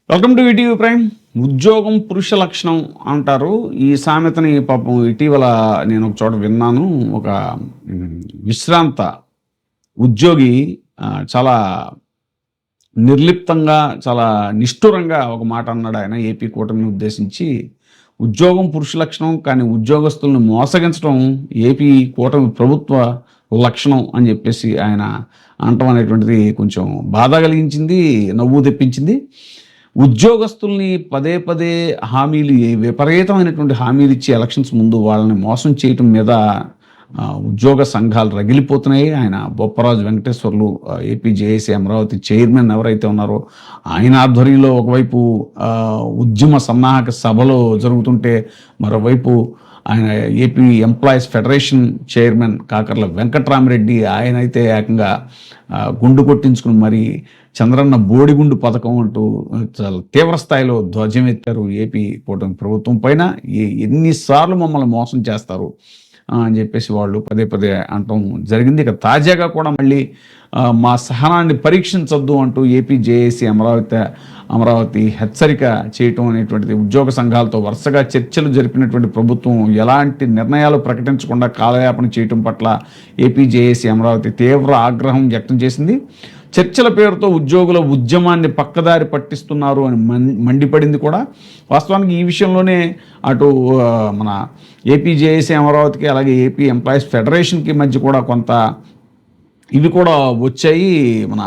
Welcome to ETV prime. ఉద్యోగం పురుష లక్షణం అంటారు. ఈ సామెతని పాపం ఇటీవల నేను ఒక చోట విన్నాను. ఒక విశ్రాంత ఉద్యోగి చాలా నిర్లిప్తంగా, చాలా నిష్ఠురంగా ఒక మాట అన్నాడు. ఆయన ఏపీ కూటమిని ఉద్దేశించి, ఉద్యోగం పురుష లక్షణం, కానీ ఉద్యోగస్తులను మోసగించడం ఏపీ కూటమి ప్రభుత్వ లక్షణం అని చెప్పేసి ఆయన అనటం అనేటువంటిది కొంచెం బాధ కలిగించింది, నవ్వు తెప్పించింది. ఉద్యోగస్తుల్ని పదే పదే విపరీతమైనటువంటి హామీలు ఇచ్చి ఎలక్షన్స్ ముందు వాళ్ళని మోసం చేయటం మీద ఉద్యోగ సంఘాలు రగిలిపోతున్నాయి. ఆయన Bopparaju Venkateswarlu AP JAC Amaravati chairman ఎవరైతే ఉన్నారో ఆయన ఆధ్వర్యంలో ఒకవైపు ఉద్యమ సన్నాహక సభలో జరుగుతుంటే, మరోవైపు ఆయన AP employees federation chairman Kakarla Venkatrami Reddy ఆయన అయితే ఏకంగా గుండు కొట్టించుకుని మరి చంద్రన్న బోడిగుండు పథకం అంటూ చాలా తీవ్ర స్థాయిలో ధ్వజం ఎత్తారు ఏపీ కూటమి ప్రభుత్వం పైన. ఎన్నిసార్లు మమ్మల్ని మోసం చేస్తారు అని చెప్పేసి వాళ్ళు పదే పదే అనటం జరిగింది. ఇక తాజాగా కూడా మళ్ళీ మా సహనాన్ని పరీక్షించొద్దు అంటూ ఏపీ జేఏసీ అమరావతి హెచ్చరిక చేయటం అనేటువంటిది, ఉద్యోగ సంఘాలతో వరుసగా చర్చలు జరిపినటువంటి ప్రభుత్వం ఎలాంటి నిర్ణయాలు ప్రకటించకుండా కాలయాపన చేయటం పట్ల ఏపీ జేఏసీ అమరావతి తీవ్ర ఆగ్రహం వ్యక్తం చేసింది. చర్చల పేరుతో ఉద్యోగుల ఉద్యమాన్ని పక్కదారి పట్టిస్తున్నారు అని మండిపడింది కూడా. వాస్తవానికి ఈ విషయంలోనే అటు మన ఏపీ జేఏసీ అమరావతికి, అలాగే ఏపీ ఎంప్లాయీస్ ఫెడరేషన్కి మధ్య కూడా కొంత ఇవి కూడా వచ్చాయి, మన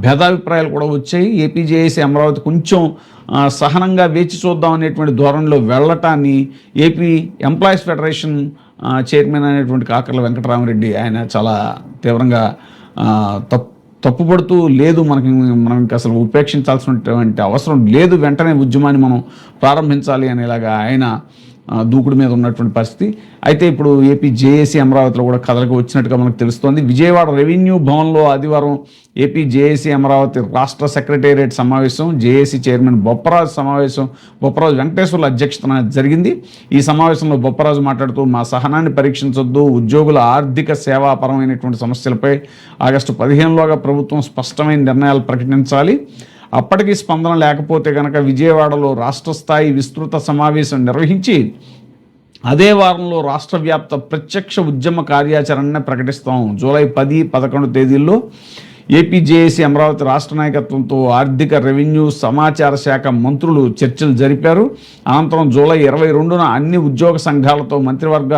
భేదాభిప్రాయాలు కూడా వచ్చాయి. ఏపీ జేఏసీ అమరావతి కొంచెం సహనంగా వేచి చూద్దాం అనేటువంటి ధోరణిలో వెళ్ళటాన్ని ఏపీ ఎంప్లాయీస్ ఫెడరేషన్ చైర్మన్ అనేటువంటి కాకర్ల వెంకటరామరెడ్డి ఆయన చాలా తీవ్రంగా తప్పుపడుతూ, లేదు మనం ఇంకా అసలు ఉపేక్షించాల్సినటువంటి అవసరం లేదు, వెంటనే ఉద్యమాన్ని మనం ప్రారంభించాలి అనేలాగా ఆయన దూకుడు మీద ఉన్నటువంటి పరిస్థితి. అయితే ఇప్పుడు ఏపీ జేఏసీ అమరావతిలో కూడా కథలకు వచ్చినట్టుగా మనకు తెలుస్తోంది. విజయవాడ రెవెన్యూ భవన్లో ఆదివారం ఏపీ జేఏసీ అమరావతి రాష్ట్ర సెక్రటేరియట్ సమావేశం, జేఏసీ చైర్మన్ బొప్పరాజు వెంకటేశ్వర్ల అధ్యక్షతన జరిగింది. ఈ సమావేశంలో బొప్పరాజు మాట్లాడుతూ, మా సహనాన్ని పరీక్షించొద్దు, ఉద్యోగుల ఆర్థిక సేవాపరమైనటువంటి సమస్యలపై ఆగస్టు 15లోగా ప్రభుత్వం స్పష్టమైన నిర్ణయాలు ప్రకటించాలి. అప్పటికీ స్పందన లేకపోతే కనుక విజయవాడలో రాష్ట్ర స్థాయి విస్తృత సమావేశం నిర్వహించి అదే వారంలో రాష్ట్ర వ్యాప్త ప్రత్యక్ష ఉద్యమ కార్యాచరణను ప్రకటిస్తాం. జూలై 10-11 తేదీల్లో ఏపీ జేఏసీ అమరావతి రాష్ట్ర నాయకత్వంతో ఆర్థిక, రెవెన్యూ, సమాచార శాఖ మంత్రులు చర్చలు జరిపారు. అనంతరం జూలై 22న అన్ని ఉద్యోగ సంఘాలతో మంత్రివర్గ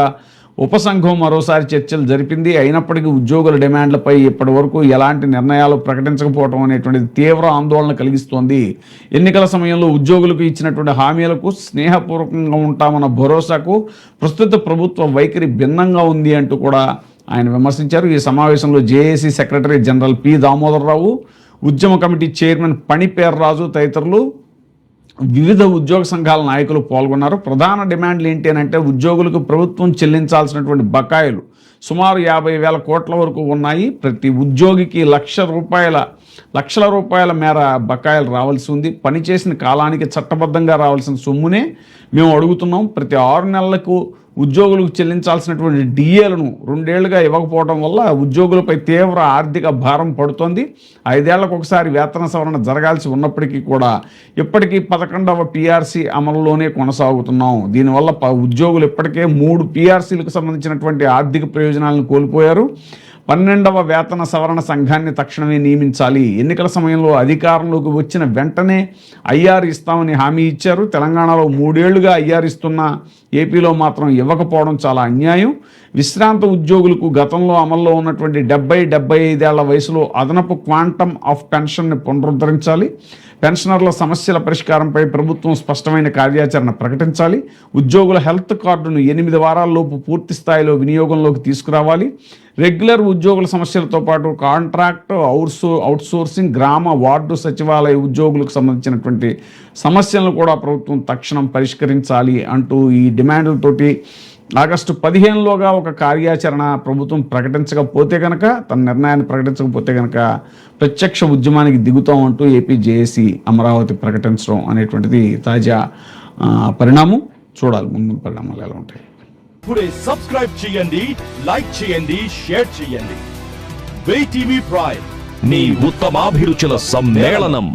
ఉపసంఘం మరోసారి చర్చలు జరిపింది. అయినప్పటికీ ఉద్యోగుల డిమాండ్లపై ఇప్పటి వరకు ఎలాంటి నిర్ణయాలు ప్రకటించకపోవడం అనేటువంటిది తీవ్ర ఆందోళన కలిగిస్తోంది. ఎన్నికల సమయంలో ఉద్యోగులకు ఇచ్చినటువంటి హామీలకు స్నేహపూర్వకంగా ఉంటామన్న భరోసాకు ప్రస్తుత ప్రభుత్వ వైఖరి భిన్నంగా ఉంది అంటూ కూడా ఆయన విమర్శించారు. ఈ సమావేశంలో JAC secretary general P Damodara Rao, ఉద్యమ కమిటీ చైర్మన్ పణిపేర్రాజు తదితరులు, వివిధ ఉద్యోగ సంఘాల నాయకులు పాల్గొన్నారు. ప్రధాన డిమాండ్లు ఏంటి అని అంటే, ఉద్యోగులకు ప్రభుత్వం చెల్లించాల్సినటువంటి బకాయిలు సుమారు 50,000 కోట్ల వరకు ఉన్నాయి. ప్రతి ఉద్యోగికి లక్షల రూపాయల మేర బకాయిలు రావాల్సి ఉంది. పనిచేసిన కాలానికి చట్టబద్ధంగా రావాల్సిన సొమ్మునే మేము అడుగుతున్నాం. ప్రతి 6 నెలలకు ఉద్యోగులకు చెల్లించాల్సినటువంటి డిఏలను 2 ఏళ్లుగా ఇవ్వకపోవడం వల్ల ఉద్యోగులపై తీవ్ర ఆర్థిక భారం పడుతోంది. 5 ఏళ్లకు ఒకసారి వేతన సవరణ జరగాల్సి ఉన్నప్పటికీ కూడా ఇప్పటికీ 11వ పిఆర్సీ అమలులోనే కొనసాగుతున్నాం. దీనివల్ల ఉద్యోగులు ఇప్పటికే 3 పిఆర్సీలకు సంబంధించినటువంటి ఆర్థిక ప్రయోజనాలను కోల్పోయారు. 12వ వేతన సవరణ సంఘాన్ని తక్షణమే నియమించాలి. ఎన్నికల సమయంలో అధికారంలోకి వచ్చిన వెంటనే ఐఆర్ ఇస్తామని హామీ ఇచ్చారు. తెలంగాణలో 3 ఏళ్లుగా ఐఆర్ ఇస్తున్న ఏపీలో మాత్రం ఇవ్వకపోవడం చాలా అన్యాయం. విశ్రాంత ఉద్యోగులకు గతంలో అమల్లో ఉన్నటువంటి 70-75 ఏళ్ల వయసులో అదనపు క్వాంటమ్ ఆఫ్ పెన్షన్ని పునరుద్ధరించాలి. పెన్షనర్ల సమస్యల పరిష్కారంపై ప్రభుత్వం స్పష్టమైన కార్యాచరణ ప్రకటించాలి. ఉద్యోగుల హెల్త్ కార్డును 8 వారాల్లోపు పూర్తి స్థాయిలో వినియోగంలోకి తీసుకురావాలి. రెగ్యులర్ ఉద్యోగుల సమస్యలతో పాటు కాంట్రాక్ట్, అవుట్సోర్సింగ్, గ్రామ వార్డు సచివాలయ ఉద్యోగులకు సంబంధించినటువంటి సమస్యలను కూడా ప్రభుత్వం తక్షణం పరిష్కరించాలి అంటూ ఈ డిమాండ్లతోటి ఆగస్టు 15లోగా ఒక కార్యాచరణ ప్రభుత్వం ప్రకటించకపోతే కనుక, తన నిర్ణయాన్ని ప్రకటించకపోతే కనుక ప్రత్యక్ష ఉద్యమానికి దిగుతాం అంటూ ఏపీ జేఏసీ అమరావతి ప్రకటించడం అనేటువంటిది తాజా పరిణామం. చూడాలి ముందు పరిణామాలు ఎలా ఉంటాయి. ఇప్పుడే సబ్స్క్రైబ్ చేయండి, లైక్ చేయండి, షేర్ చేయండి. ఈటీవీ ప్రైమ్, నీ ఉత్తమాభిరుచుల సమ్మేళనం.